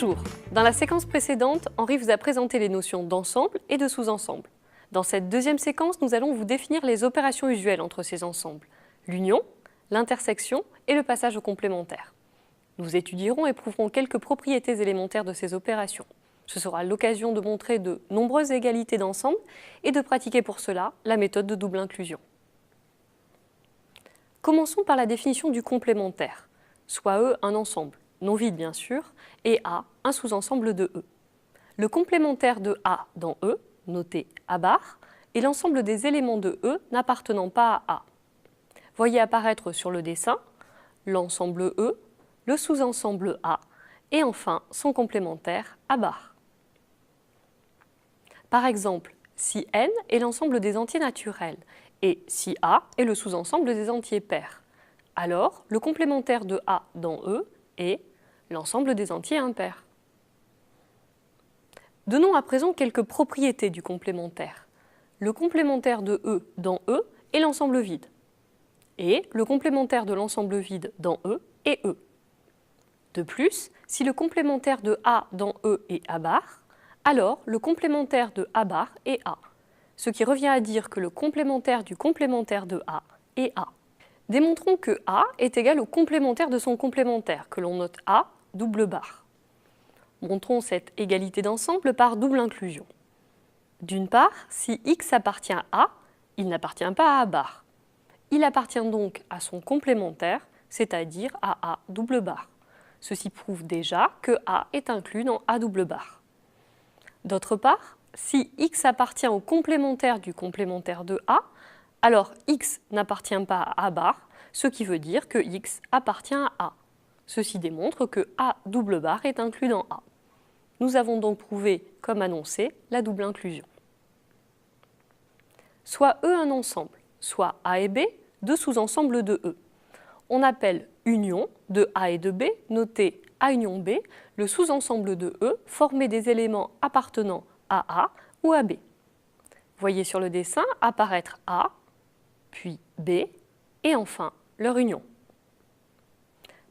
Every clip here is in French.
Bonjour. Dans la séquence précédente, Henri vous a présenté les notions d'ensemble et de sous-ensemble. Dans cette deuxième séquence, nous allons vous définir les opérations usuelles entre ces ensembles, l'union, l'intersection et le passage au complémentaire. Nous étudierons et prouverons quelques propriétés élémentaires de ces opérations. Ce sera l'occasion de montrer de nombreuses égalités d'ensemble et de pratiquer pour cela la méthode de double inclusion. Commençons par la définition du complémentaire, soit E un ensemble, non vide bien sûr, et A un sous-ensemble de E. Le complémentaire de A dans E, noté A bar, est l'ensemble des éléments de E n'appartenant pas à A. Voyez apparaître sur le dessin l'ensemble E, le sous-ensemble A, et enfin son complémentaire A bar. Par exemple, si N est l'ensemble des entiers naturels et si A est le sous-ensemble des entiers pairs, alors le complémentaire de A dans E est l'ensemble des entiers impairs. Donnons à présent quelques propriétés du complémentaire. Le complémentaire de E dans E est l'ensemble vide. Et le complémentaire de l'ensemble vide dans E est E. De plus, si le complémentaire de A dans E est A bar, alors le complémentaire de A bar est A, ce qui revient à dire que le complémentaire du complémentaire de A est A. Démontrons que A est égal au complémentaire de son complémentaire, que l'on note A double bar. Montrons cette égalité d'ensemble par double inclusion. D'une part, si X appartient à A, il n'appartient pas à A bar. Il appartient donc à son complémentaire, c'est-à-dire à A double bar. Ceci prouve déjà que A est inclus dans A double bar. D'autre part, si X appartient au complémentaire du complémentaire de A, alors X n'appartient pas à A bar, ce qui veut dire que X appartient à A. Ceci démontre que A double bar est inclus dans A. Nous avons donc prouvé, comme annoncé, la double inclusion. Soit E un ensemble, soit A et B, deux sous-ensembles de E. On appelle union de A et de B, noté A union B, le sous-ensemble de E formé des éléments appartenant à A ou à B. Voyez sur le dessin apparaître A, puis B, et enfin leur union.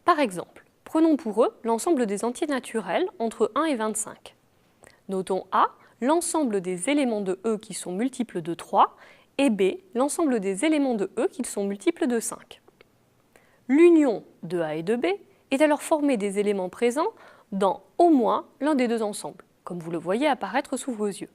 Par exemple, prenons pour eux l'ensemble des entiers naturels entre 1 et 25. Notons A, l'ensemble des éléments de E qui sont multiples de 3, et B, l'ensemble des éléments de E qui sont multiples de 5. L'union de A et de B est alors formée des éléments présents dans au moins l'un des deux ensembles, comme vous le voyez apparaître sous vos yeux.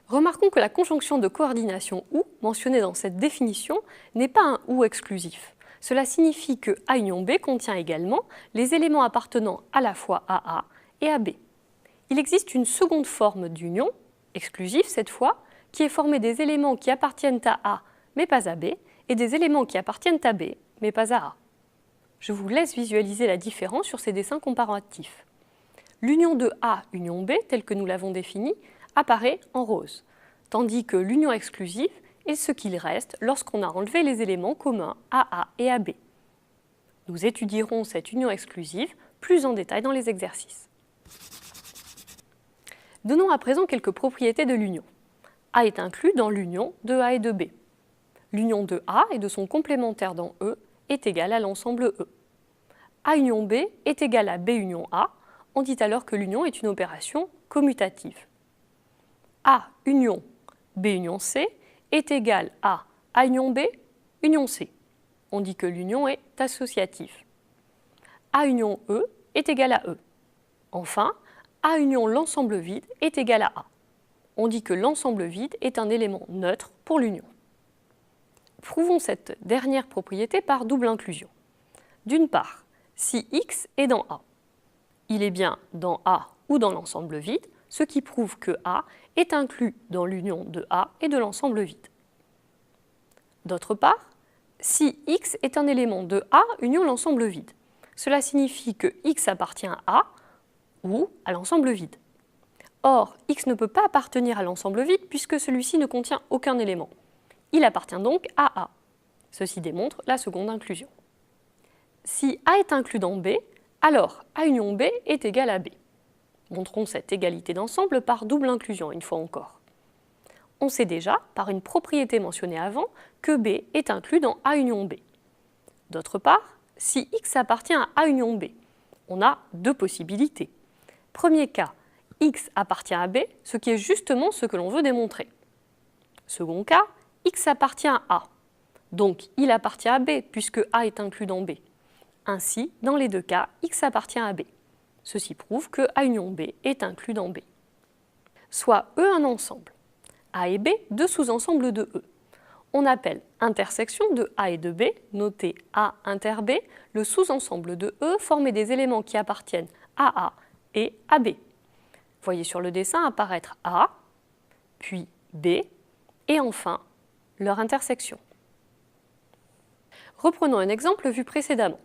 Remarquons que la conjonction de coordination OU, mentionnée dans cette définition, n'est pas un OU exclusif. Cela signifie que A union B contient également les éléments appartenant à la fois à A et à B. Il existe une seconde forme d'union, exclusive cette fois, qui est formée des éléments qui appartiennent à A mais pas à B, et des éléments qui appartiennent à B mais pas à A. Je vous laisse visualiser la différence sur ces dessins comparatifs. L'union de A union B, telle que nous l'avons définie, apparaît en rose, tandis que l'union exclusive est ce qu'il reste lorsqu'on a enlevé les éléments communs à A et à B. Nous étudierons cette union exclusive plus en détail dans les exercices. Donnons à présent quelques propriétés de l'union. A est inclus dans l'union de A et de B. L'union de A et de son complémentaire dans E est égale à l'ensemble E. A union B est égal à B union A, on dit alors que l'union est une opération commutative. A union B union C est égal à A union B union C. On dit que l'union est associative. A union E est égal à E. Enfin, A union l'ensemble vide est égal à A. On dit que l'ensemble vide est un élément neutre pour l'union. Prouvons cette dernière propriété par double inclusion. D'une part, si X est dans A, il est bien dans A ou dans l'ensemble vide, ce qui prouve que A est inclus dans l'union de A et de l'ensemble vide. D'autre part, si X est un élément de A union l'ensemble vide, cela signifie que X appartient à A ou à l'ensemble vide. Or, X ne peut pas appartenir à l'ensemble vide puisque celui-ci ne contient aucun élément. Il appartient donc à A. Ceci démontre la seconde inclusion. Si A est inclus dans B, alors A union B est égal à B. Montrons cette égalité d'ensemble par double inclusion une fois encore. On sait déjà, par une propriété mentionnée avant, que B est inclus dans A union B. D'autre part, si X appartient à A union B, On a deux possibilités. Premier cas, X appartient à B, ce qui est justement ce que l'on veut démontrer. Second cas, X appartient à A. Donc, il appartient à B puisque A est inclus dans B. Ainsi, dans les deux cas, X appartient à B. Ceci prouve que A union B est inclus dans B. Soit E un ensemble. A et B, deux sous-ensembles de E. On appelle intersection de A et de B, noté A inter B, le sous-ensemble de E formé des éléments qui appartiennent à A et à B. Voyez sur le dessin apparaître A, puis B, et enfin leur intersection. Reprenons un exemple vu précédemment.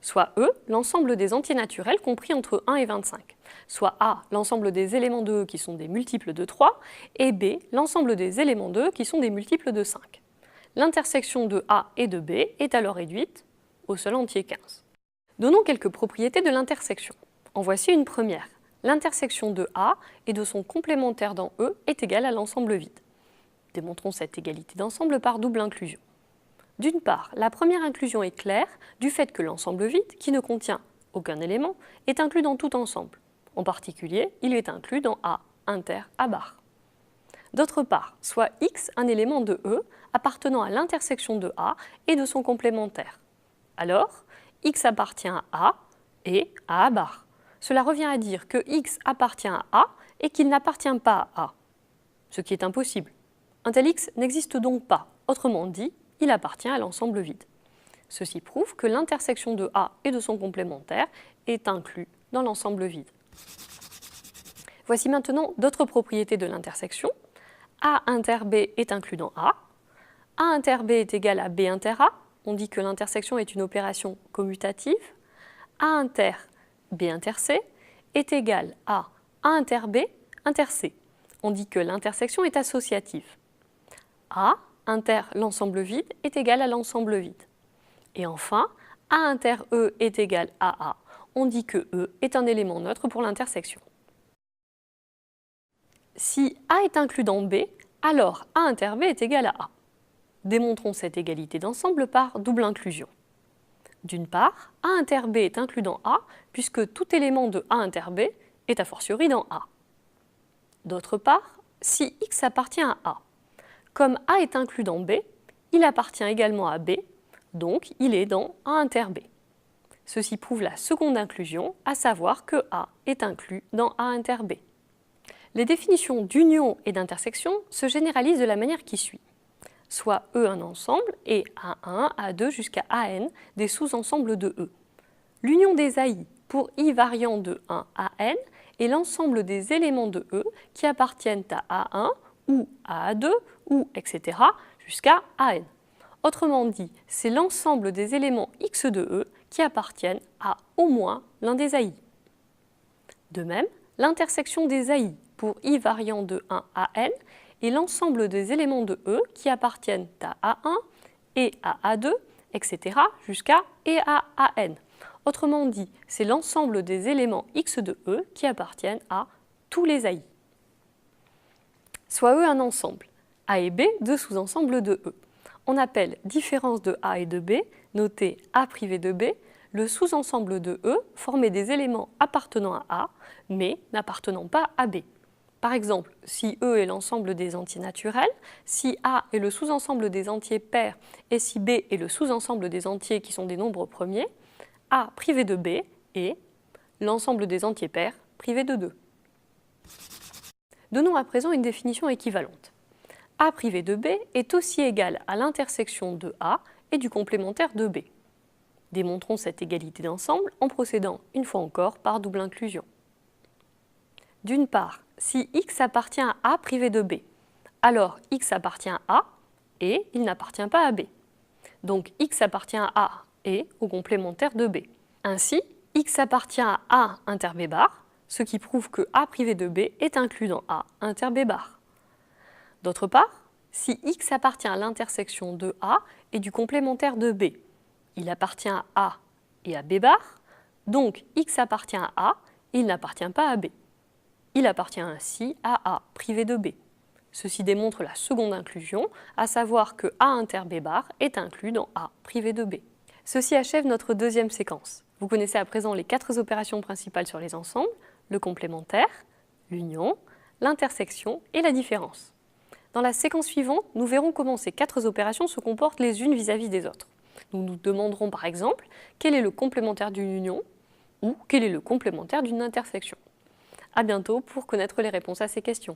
Soit E, l'ensemble des entiers naturels compris entre 1 et 25. Soit A, l'ensemble des éléments de E qui sont des multiples de 3, et B, l'ensemble des éléments de E qui sont des multiples de 5. L'intersection de A et de B est alors réduite au seul entier 15. Donnons quelques propriétés de l'intersection. En voici une première. L'intersection de A et de son complémentaire dans E est égale à l'ensemble vide. Démontrons cette égalité d'ensemble par double inclusion. D'une part, la première inclusion est claire du fait que l'ensemble vide, qui ne contient aucun élément, est inclus dans tout ensemble. En particulier, il est inclus dans A inter A bar. D'autre part, soit X un élément de E appartenant à l'intersection de A et de son complémentaire. Alors, X appartient à A et à A bar. Cela revient à dire que X appartient à A et qu'il n'appartient pas à A, ce qui est impossible. Un tel X n'existe donc pas, autrement dit, il appartient à l'ensemble vide. Ceci prouve que l'intersection de A et de son complémentaire est inclus dans l'ensemble vide. Voici maintenant d'autres propriétés de l'intersection. A inter B est inclus dans A. A inter B est égal à B inter A. On dit que l'intersection est une opération commutative. A inter B inter C est égal à A inter B inter C. On dit que l'intersection est associative. A inter l'ensemble vide est égal à l'ensemble vide. Et enfin, A inter E est égal à A. On dit que E est un élément neutre pour l'intersection. Si A est inclus dans B, alors A inter B est égal à A. Démontrons cette égalité d'ensemble par double inclusion. D'une part, A inter B est inclus dans A puisque tout élément de A inter B est a fortiori dans A. D'autre part, si X appartient à A, comme A est inclus dans B, il appartient également à B, donc il est dans A inter B. Ceci prouve la seconde inclusion, à savoir que A est inclus dans A inter B. Les définitions d'union et d'intersection se généralisent de la manière qui suit. Soit E un ensemble et A1, A2 jusqu'à AN des sous-ensembles de E. L'union des AI pour I variant de 1 à N est l'ensemble des éléments de E qui appartiennent à A1 ou à A2 ou etc. jusqu'à AN. Autrement dit, c'est l'ensemble des éléments X de E qui appartiennent à au moins l'un des AI. De même, l'intersection des AI pour I variant de 1 à N est l'ensemble des éléments de E qui appartiennent à A1 et à A2, etc. jusqu'à et à AN. Autrement dit, c'est l'ensemble des éléments X de E qui appartiennent à tous les AI. Soit E un ensemble. A et B, deux sous-ensembles de E. On appelle différence de A et de B, noté A privé de B, le sous-ensemble de E formé des éléments appartenant à A, mais n'appartenant pas à B. Par exemple, si E est l'ensemble des entiers naturels, si A est le sous-ensemble des entiers pairs et si B est le sous-ensemble des entiers qui sont des nombres premiers, A privé de B est l'ensemble des entiers pairs privé de 2. Donnons à présent une définition équivalente. A privé de B est aussi égal à l'intersection de A et du complémentaire de B. Démontrons cette égalité d'ensemble en procédant une fois encore par double inclusion. D'une part, si X appartient à A privé de B, alors X appartient à A et il n'appartient pas à B. Donc X appartient à A et au complémentaire de B. Ainsi, X appartient à A inter B bar, ce qui prouve que A privé de B est inclus dans A inter B bar. D'autre part, si X appartient à l'intersection de A et du complémentaire de B, il appartient à A et à B bar, donc X appartient à A et il n'appartient pas à B. Il appartient ainsi à A privé de B. Ceci démontre la seconde inclusion, à savoir que A inter B bar est inclus dans A privé de B. Ceci achève notre deuxième séquence. Vous connaissez à présent les 4 opérations principales sur les ensembles, le complémentaire, l'union, l'intersection et la différence. Dans la séquence suivante, nous verrons comment ces 4 opérations se comportent les unes vis-à-vis des autres. Nous nous demanderons par exemple quel est le complémentaire d'une union ou quel est le complémentaire d'une intersection. À bientôt pour connaître les réponses à ces questions.